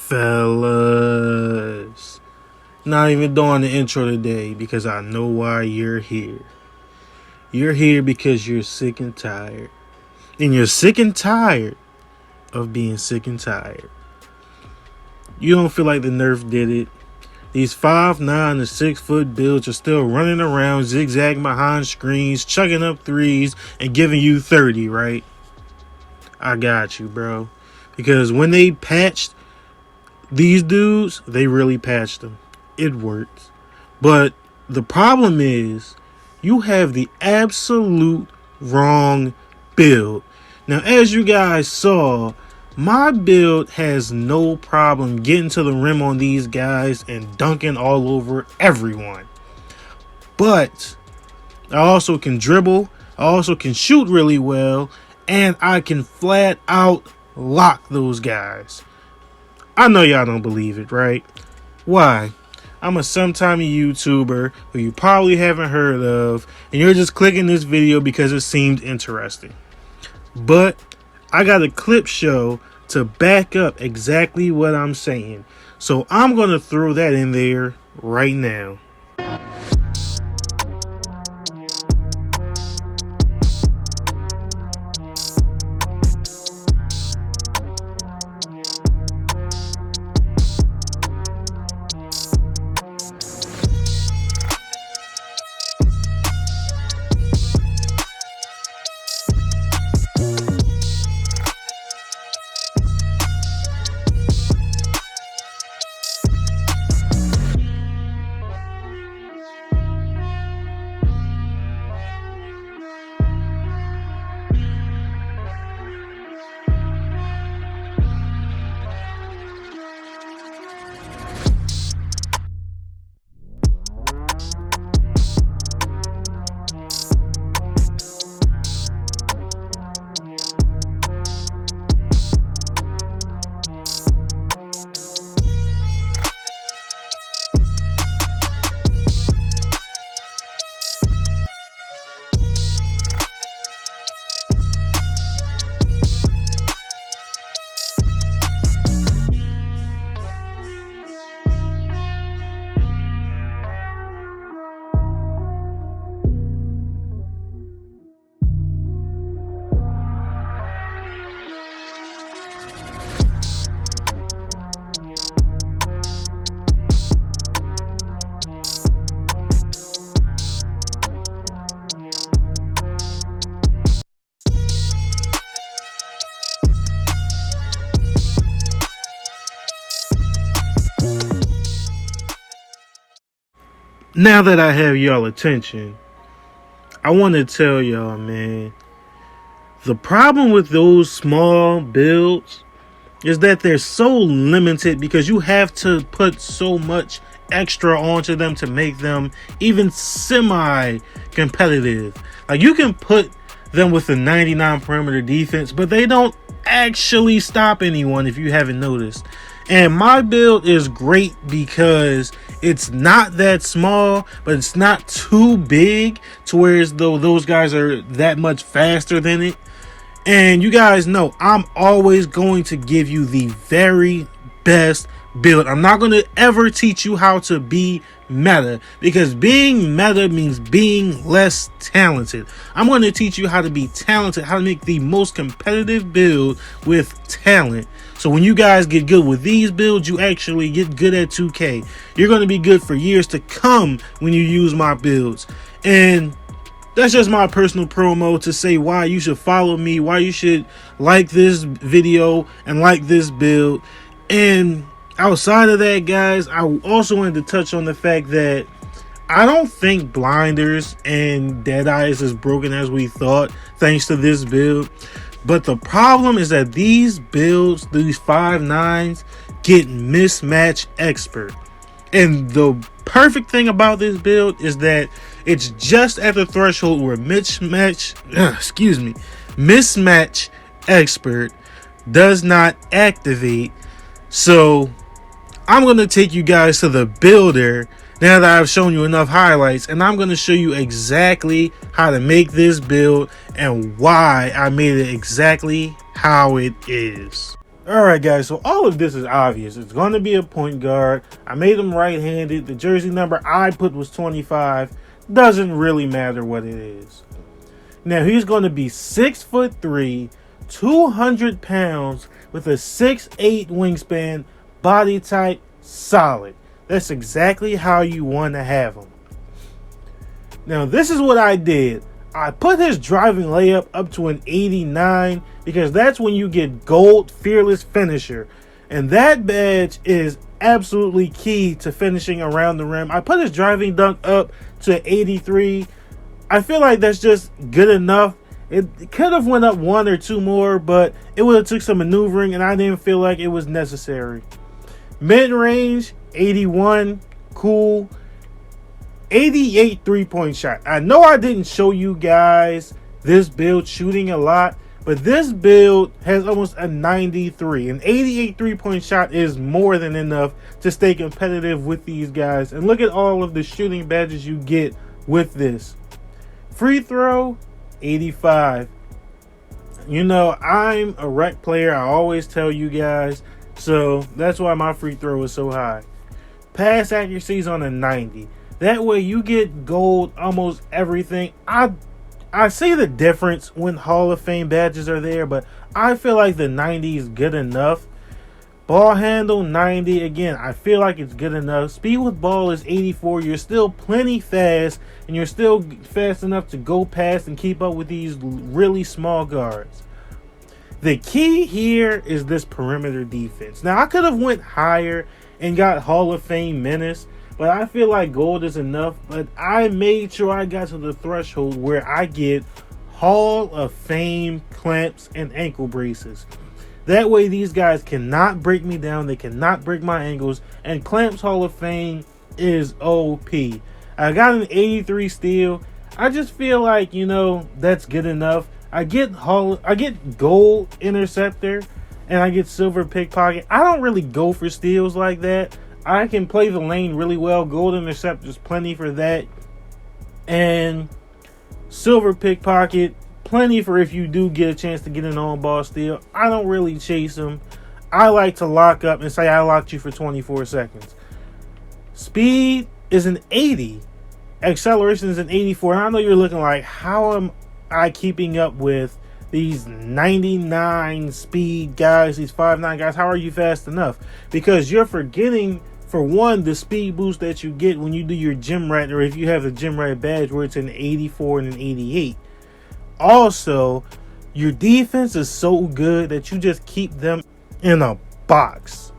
Fellas, not even doing the intro today because I know why you're here. You're here because you're sick and tired. And you're sick and tired of being sick and tired. You don't feel like the Nerf did it. These 5'9" to 6 foot builds are still running around, zigzagging behind screens, chucking up threes, and giving you 30, right? I got you, bro. Because when they patched these dudes, they really patched them. It works. But the problem is, you have the absolute wrong build. Now, as you guys saw, my build has no problem getting to the rim on these guys and dunking all over everyone. But I also can dribble, I also can shoot really well, and I can flat out lock those guys. I know y'all don't believe it, right? Why? I'm a sometime YouTuber who you probably haven't heard of, and you're just clicking this video because it seemed interesting. But I got a clip show to back up exactly what I'm saying. So I'm going to throw that in there right now. Now that I have y'all attention, I want to tell y'all, man, the problem with those small builds is that they're so limited because you have to put so much extra onto them to make them even semi-competitive. Like, you can put them with a 99 perimeter defense, but they don't actually stop anyone, if you haven't noticed. And my build is great because it's not that small, but it's not too big to where as though those guys are that much faster than it. And you guys know I'm always going to give you the very best build. I'm not going to ever teach you how to be meta, because being meta means being less talented. I'm going to teach you how to be talented, how to make the most competitive build with talent. So when you guys get good with these builds, you actually get good at 2K. You're going to be good for years to come when you use my builds. And that's just my personal promo to say why you should follow me, why you should like this video and like this build. And outside of that, guys, I also wanted to touch on the fact that I don't think Blinders and Deadeye is as broken as we thought, thanks to this build. But the problem is that these builds, these 5'9s, get mismatch expert. And the perfect thing about this build is that it's just at the threshold where mismatch expert does not activate. So I'm going to take you guys to the builder now that I've shown you enough highlights, and I'm going to show you exactly how to make this build and why I made it exactly how it is. Alright guys, so all of this is obvious. It's going to be a point guard. I made him right-handed. The jersey number I put was 25. Doesn't really matter what it is. Now he's going to be 6'3", 200 pounds with a 6'8" wingspan, body type solid. That's exactly how you want to have him. Now this is what I did. I put his driving layup up to an 89 because that's when you get gold fearless finisher. And that badge is absolutely key to finishing around the rim. I put his driving dunk up to 83. I feel like that's just good enough. It could have went up 1 or 2 more, but it would have took some maneuvering and I didn't feel like it was necessary. Mid-range, 81, cool. 88 three-point shot. I know I didn't show you guys this build shooting a lot, but this build has almost a 93. An 88 three-point shot is more than enough to stay competitive with these guys. And look at all of the shooting badges you get with this. Free throw, 85. You know, I'm a rec player. I always tell you guys. So that's why my free throw is so high. Pass accuracy is on a 90. That way you get gold almost everything. I see the difference when Hall of Fame badges are there, but I feel like the 90 is good enough. Ball handle, 90. Again, I feel like it's good enough. Speed with ball is 84. You're still plenty fast, and you're still fast enough to go past and keep up with these really small guards. The key here is this perimeter defense. Now, I could have went higher and got Hall of Fame menace, but I feel like gold is enough. But I made sure I got to the threshold where I get Hall of Fame clamps and ankle braces. That way these guys cannot break me down. They cannot break my ankles. And clamps Hall of Fame is OP. I got an 83 steal. I just feel like, you know, that's good enough. I get gold interceptor and I get silver pickpocket. I don't really go for steals like that. I can play the lane really well. Gold intercept is plenty for that. And silver pickpocket, plenty for if you do get a chance to get an on-ball steal. I don't really chase them. I like to lock up and say I locked you for 24 seconds. Speed is an 80. Acceleration is an 84. And I know you're looking like, how am I keeping up with these 99 speed guys, these 5'9 guys? How are you fast enough? Because you're forgetting, for one, the speed boost that you get when you do your gym rat, or if you have the gym rat badge where it's an 84 and an 88. Also, your defense is so good that you just keep them in a box.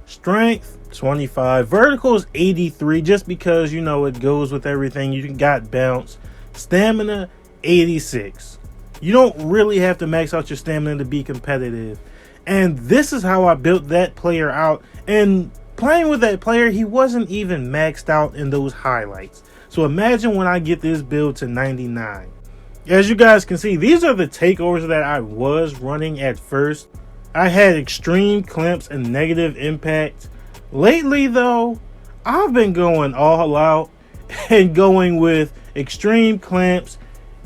Strength, 25. Vertical is 83, just because, you know, it goes with everything. You got bounce. Stamina, 86. You don't really have to max out your stamina to be competitive. And this is how I built that player out. And playing with that player, he wasn't even maxed out in those highlights. So imagine when I get this build to 99. As you guys can see, these are the takeovers that I was running at first. I had extreme clamps and negative impact. Lately though, I've been going all out and going with extreme clamps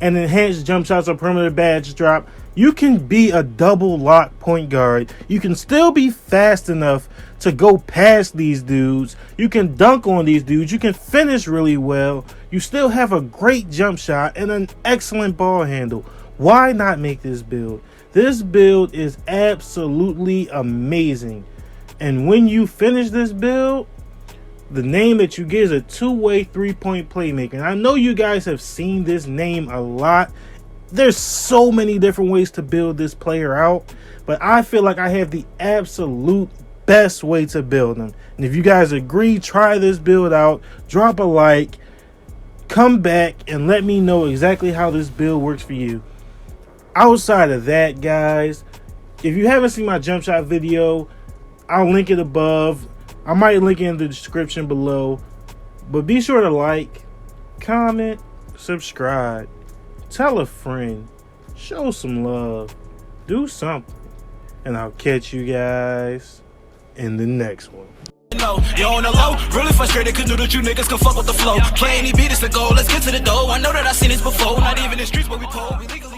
and enhanced jump shots or perimeter badge drop. You can be a double lock point guard. You can still be fast enough to go past these dudes. You can dunk on these dudes. You can finish really well. You still have a great jump shot and an excellent ball handle. Why not make this build? This build is absolutely amazing. And when you finish this build, the name that you get is a two-way three-point playmaker. And I know you guys have seen this name a lot. There's so many different ways to build this player out, but I feel like I have the absolute best way to build him. And if you guys agree, try this build out, drop a like, come back and let me know exactly how this build works for you. Outside of that, guys, if you haven't seen my jump shot video, I'll link it above. I might link it in the description below. But be sure to like, comment, subscribe, tell a friend, show some love, do something. And I'll catch you guys in the next one. No, you on the low, really frustrated cause knew that you niggas can fuck with the flow. Play any beat, it's the goal, let's get to the dough. I know that I seen this before, not even in the streets where we pull, we legally